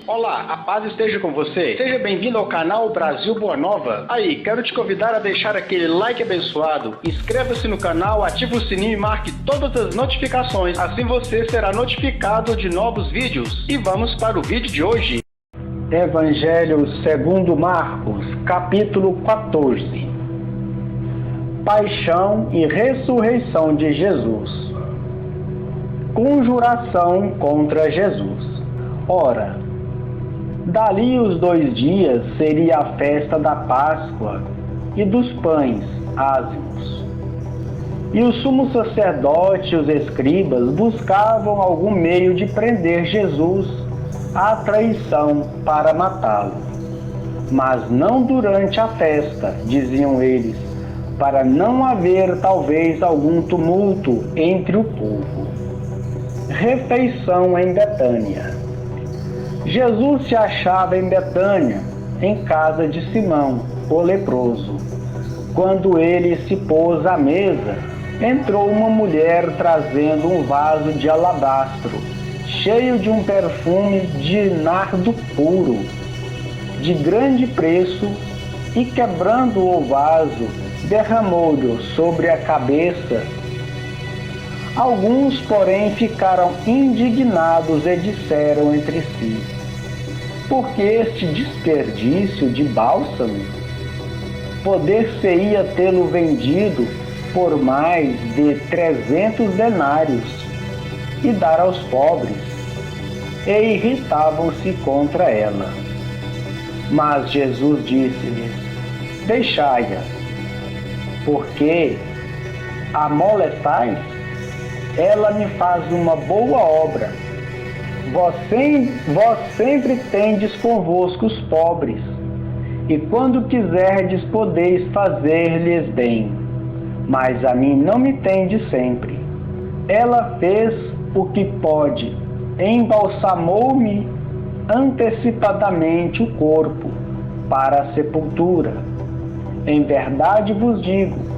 Olá, a paz esteja com você. Seja bem-vindo ao canal Brasil Boa Nova. Aí, quero te convidar a deixar aquele like abençoado, inscreva-se no canal, ative o sininho e marque todas as notificações. Assim você será notificado de novos vídeos. E vamos para o vídeo de hoje. Evangelho segundo Marcos, capítulo 14. Paixão e ressurreição de Jesus. Conjuração contra Jesus. Ora, dali os 2 dias seria a festa da Páscoa e dos pães ázimos. E o sumo sacerdote e os escribas buscavam algum meio de prender Jesus à traição para matá-lo. Mas não durante a festa, diziam eles, para não haver talvez algum tumulto entre o povo. Refeição em Betânia. Jesus se achava em Betânia, em casa de Simão, o leproso. Quando ele se pôs à mesa, entrou uma mulher trazendo um vaso de alabastro, cheio de um perfume de nardo puro, de grande preço, e quebrando o vaso, derramou-lhe sobre a cabeça. Alguns, porém, ficaram indignados e disseram entre si: por que este desperdício de bálsamo? Poder-se-ia tê-lo vendido por mais de 300 denários e dar aos pobres. E irritavam-se contra ela. Mas Jesus disse-lhes: deixai-a, porque a molestais? Ela me faz uma boa obra. Vós sempre tendes convosco os pobres, e quando quiserdes podeis fazer-lhes bem, mas a mim não me tendes sempre. Ela fez o que pode, embalsamou-me antecipadamente o corpo para a sepultura. Em verdade vos digo,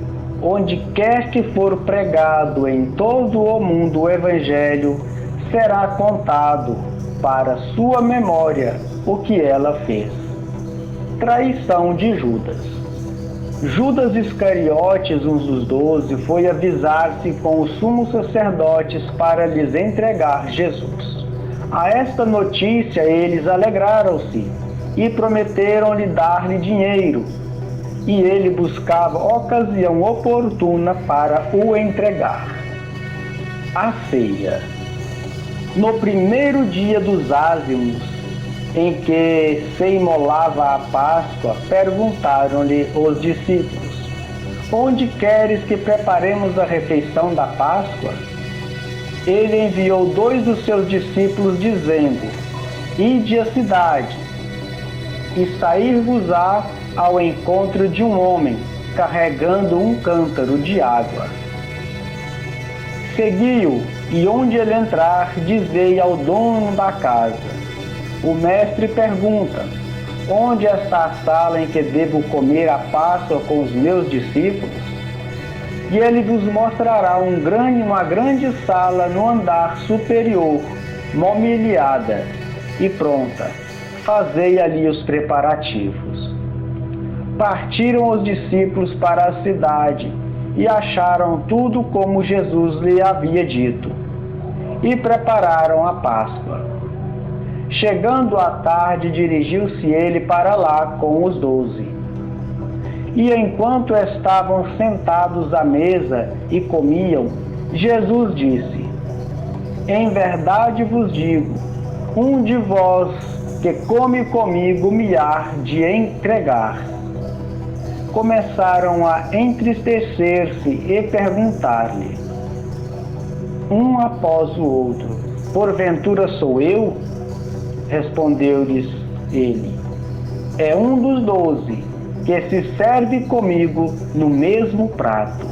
onde quer que for pregado em todo o mundo o Evangelho, será contado para sua memória o que ela fez. Traição de Judas. Judas Iscariotes, um dos 12, foi avisar-se com os sumos sacerdotes para lhes entregar Jesus. A esta notícia eles alegraram-se e prometeram-lhe dar-lhe dinheiro. E ele buscava ocasião oportuna para o entregar. A ceia. No primeiro dia dos ázimos, em que se imolava a Páscoa, perguntaram-lhe os discípulos: onde queres que preparemos a refeição da Páscoa? Ele enviou 2 dos seus discípulos, dizendo: ide à cidade, e sair-vos-á ao encontro de um homem, carregando um cântaro de água. Segui-o, e onde ele entrar, dizei ao dono da casa: o mestre pergunta, onde está a sala em que devo comer a Páscoa com os meus discípulos? E ele vos mostrará uma grande sala no andar superior, mobiliada e pronta. Fazei ali os preparativos. Partiram os discípulos para a cidade e acharam tudo como Jesus lhe havia dito, e prepararam a Páscoa. Chegando à tarde, dirigiu-se ele para lá com os 12. E enquanto estavam sentados à mesa e comiam, Jesus disse: em verdade vos digo, um de vós que come comigo me há de entregar. Começaram a entristecer-se e perguntar-lhe, um após o outro: porventura sou eu? Respondeu-lhes ele: é um dos 12 que se serve comigo no mesmo prato.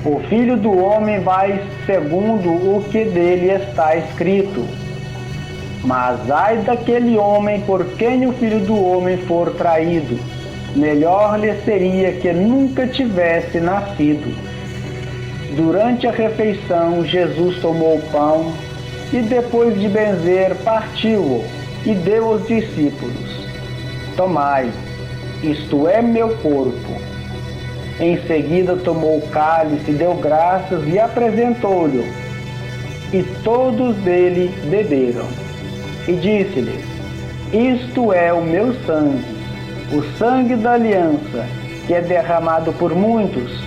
O Filho do Homem vai segundo o que dele está escrito. Mas ai daquele homem por quem o Filho do Homem for traído. Melhor lhe seria que nunca tivesse nascido. Durante a refeição, Jesus tomou o pão, e depois de benzer, partiu-o e deu aos discípulos: tomai, isto é meu corpo. Em seguida tomou o cálice, deu graças e apresentou-lhe, e todos dele beberam. E disse-lhes: isto é o meu sangue, o sangue da aliança, que é derramado por muitos.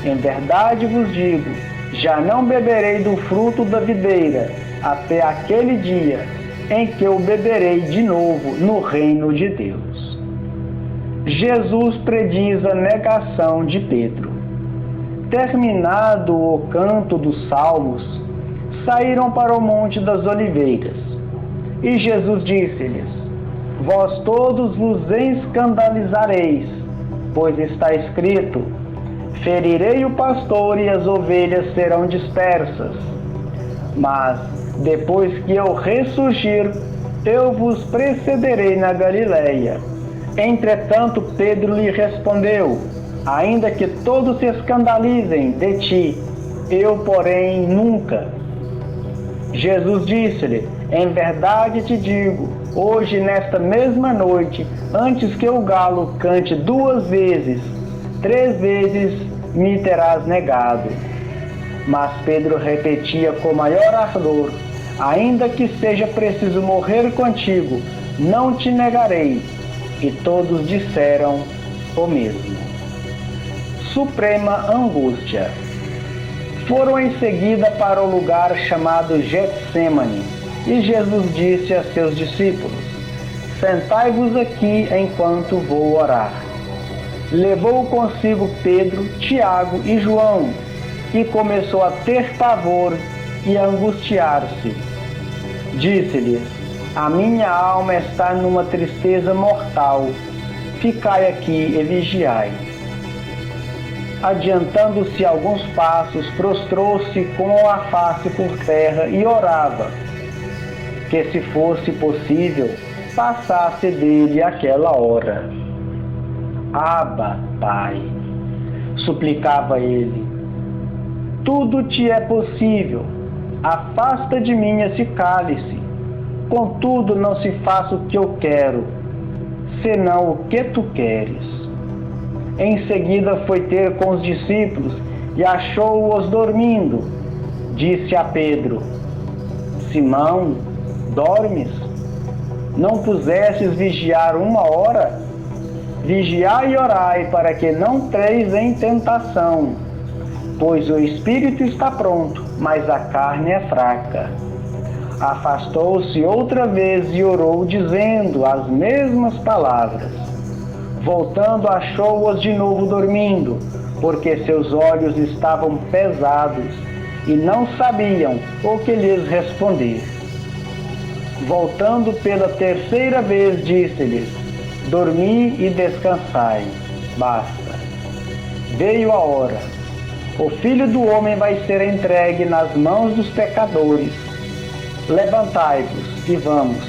Em verdade vos digo, já não beberei do fruto da videira, até aquele dia em que eu beberei de novo no reino de Deus. Jesus prediz a negação de Pedro. Terminado o canto dos salmos, saíram para o Monte das Oliveiras. E Jesus disse-lhes: vós todos vos escandalizareis, pois está escrito: ferirei o pastor e as ovelhas serão dispersas. Mas, depois que eu ressurgir, eu vos precederei na Galileia. Entretanto, Pedro lhe respondeu: ainda que todos se escandalizem de ti, eu, porém, nunca. Jesus disse-lhe: em verdade te digo, hoje, nesta mesma noite, antes que o galo cante 2 vezes, 3 vezes me terás negado. Mas Pedro repetia com maior ardor: ainda que seja preciso morrer contigo, não te negarei. E todos disseram o mesmo. Suprema angústia. Foram em seguida para o lugar chamado Getsêmani, e Jesus disse a seus discípulos: sentai-vos aqui enquanto vou orar. Levou consigo Pedro, Tiago e João, e começou a ter pavor e a angustiar-se. Disse-lhes: a minha alma está numa tristeza mortal. Ficai aqui e vigiai. Adiantando-se alguns passos, prostrou-se com a face por terra e orava, que, se fosse possível, passasse dele aquela hora. Abba, Pai, suplicava ele, tudo te é possível, afasta de mim esse cálice. Contudo, não se faça o que eu quero, senão o que tu queres. Em seguida foi ter com os discípulos e achou-os dormindo. Disse a Pedro: Simão, dormes? Não pusestes vigiar 1 hora? Vigiai e orai, para que não entreis em tentação. Pois o espírito está pronto, mas a carne é fraca. Afastou-se outra vez e orou, dizendo as mesmas palavras. Voltando, achou-os de novo dormindo, porque seus olhos estavam pesados e não sabiam o que lhes responder. Voltando pela 3ª vez, disse-lhes: dormi e descansai, basta. Veio a hora. O Filho do Homem vai ser entregue nas mãos dos pecadores. Levantai-vos e vamos.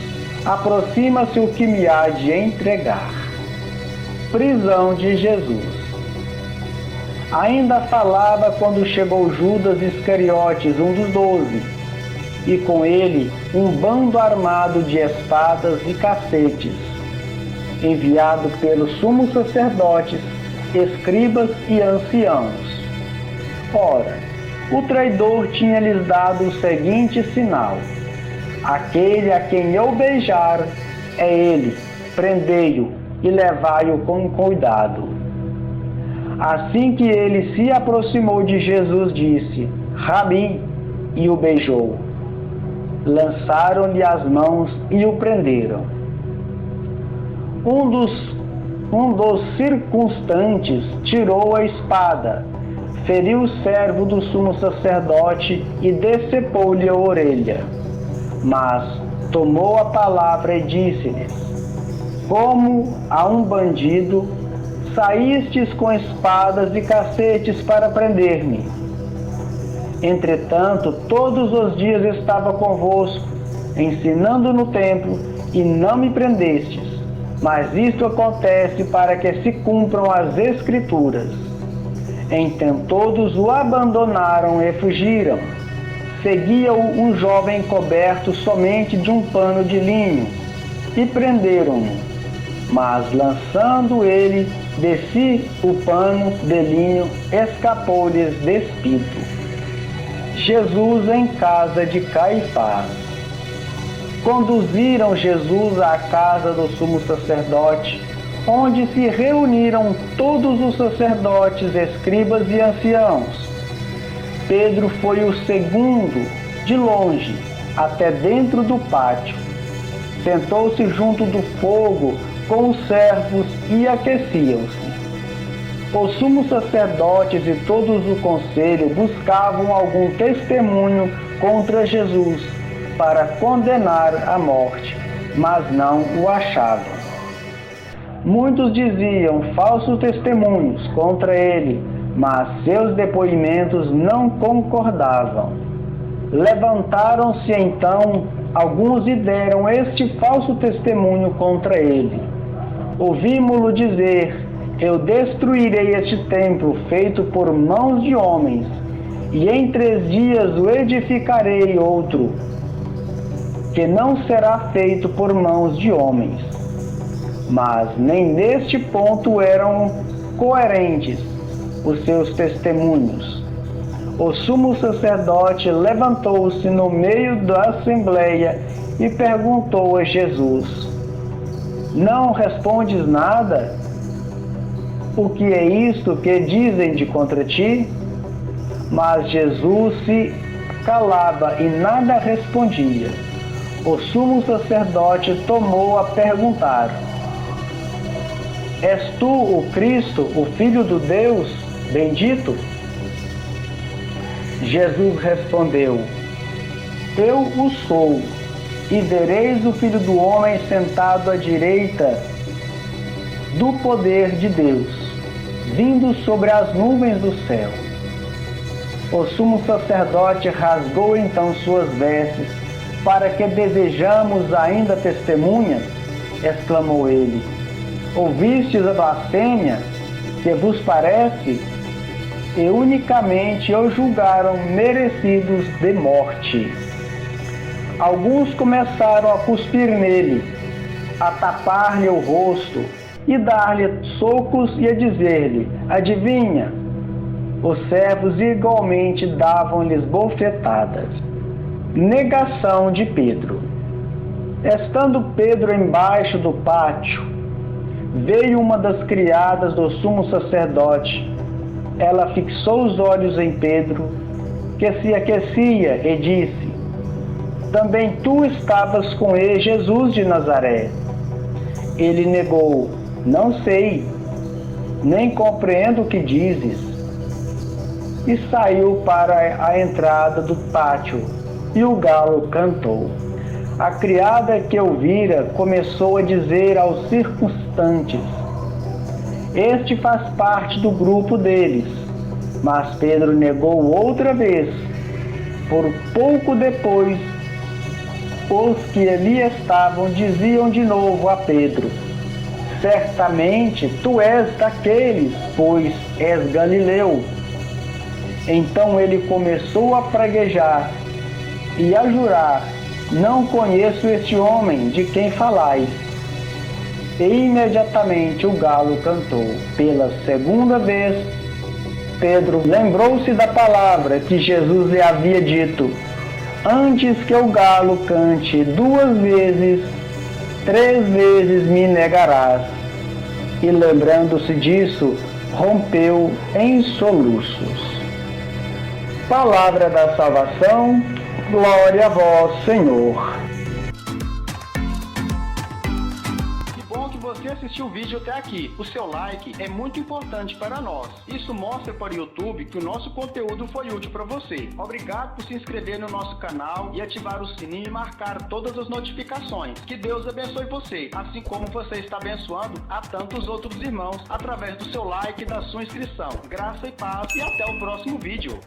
Aproxima-se o que me há de entregar. Prisão de Jesus. Ainda falava quando chegou Judas Iscariotes, um dos 12, e com ele um bando armado de espadas e cacetes, enviado pelos sumos sacerdotes, escribas e anciãos. Ora, o traidor tinha-lhes dado o seguinte sinal: aquele a quem eu beijar é ele, prendei-o e levai-o com cuidado. Assim que ele se aproximou de Jesus, disse: Rabi, e o beijou. Lançaram-lhe as mãos e o prenderam. Um dos circunstantes tirou a espada, feriu o servo do sumo sacerdote e decepou-lhe a orelha. Mas tomou a palavra e disse-lhes: como a um bandido, saístes com espadas e cacetes para prender-me. Entretanto, todos os dias estava convosco, ensinando no templo, e não me prendestes. Mas isto acontece para que se cumpram as Escrituras. Então todos o abandonaram e fugiram, seguia-o um jovem coberto somente de um pano de linho, e prenderam-no. Mas, lançando ele de si o pano de linho, escapou-lhes despido. Jesus em casa de Caifás. Conduziram Jesus à casa do sumo sacerdote, onde se reuniram todos os sacerdotes, escribas e anciãos. Pedro foi o segundo, de longe, até dentro do pátio. Sentou-se junto do fogo com os servos e aqueciam-se. Os sumos sacerdotes e todos o conselho buscavam algum testemunho contra Jesus para condenar à morte, mas não o achavam. Muitos diziam falsos testemunhos contra ele, mas seus depoimentos não concordavam. Levantaram-se então alguns e deram este falso testemunho contra ele. Ouvimo-lo dizer: eu destruirei este templo feito por mãos de homens, e em 3 dias o edificarei outro, que não será feito por mãos de homens. Mas nem neste ponto eram coerentes os seus testemunhos. O sumo sacerdote levantou-se no meio da assembleia e perguntou a Jesus: não respondes nada? O que é isto que dizem de contra ti? Mas Jesus se calava e nada respondia. O sumo sacerdote tomou a perguntar: és tu o Cristo, o Filho do Deus bendito? Jesus respondeu: eu o sou, e vereis o Filho do Homem sentado à direita do poder de Deus, vindo sobre as nuvens do céu. O sumo sacerdote rasgou então suas vestes. Para que desejamos ainda testemunhas? Exclamou ele. Ouvistes a blasfêmia? Que vos parece? E unicamente o julgaram merecidos de morte. Alguns começaram a cuspir nele, a tapar-lhe o rosto e dar-lhe socos e a dizer-lhe: adivinha? Os servos igualmente davam-lhes bofetadas. Negação de Pedro. Estando Pedro embaixo do pátio, veio uma das criadas do sumo sacerdote. Ela fixou os olhos em Pedro, que se aquecia, e disse: também tu estavas com ele, Jesus de Nazaré. Ele negou: não sei, nem compreendo o que dizes. E saiu para a entrada do pátio, e o galo cantou. A criada que ouvira começou a dizer aos circunstantes: este faz parte do grupo deles. Mas Pedro negou outra vez. Por pouco depois, os que ali estavam diziam de novo a Pedro: certamente tu és daqueles, pois és galileu. Então ele começou a praguejar e a jurar: não conheço este homem de quem falais. E imediatamente o galo cantou. Pela segunda vez, Pedro lembrou-se da palavra que Jesus lhe havia dito: antes que o galo cante 2 vezes, 3 vezes me negarás. E lembrando-se disso, rompeu em soluços. Palavra da salvação, glória a vós, Senhor. Que bom que você assistiu o vídeo até aqui. O seu like é muito importante para nós. Isso mostra para o YouTube que o nosso conteúdo foi útil para você. Obrigado por se inscrever no nosso canal e ativar o sininho e marcar todas as notificações. Que Deus abençoe você, assim como você está abençoando a tantos outros irmãos através do seu like e da sua inscrição. Graça e paz e até o próximo vídeo.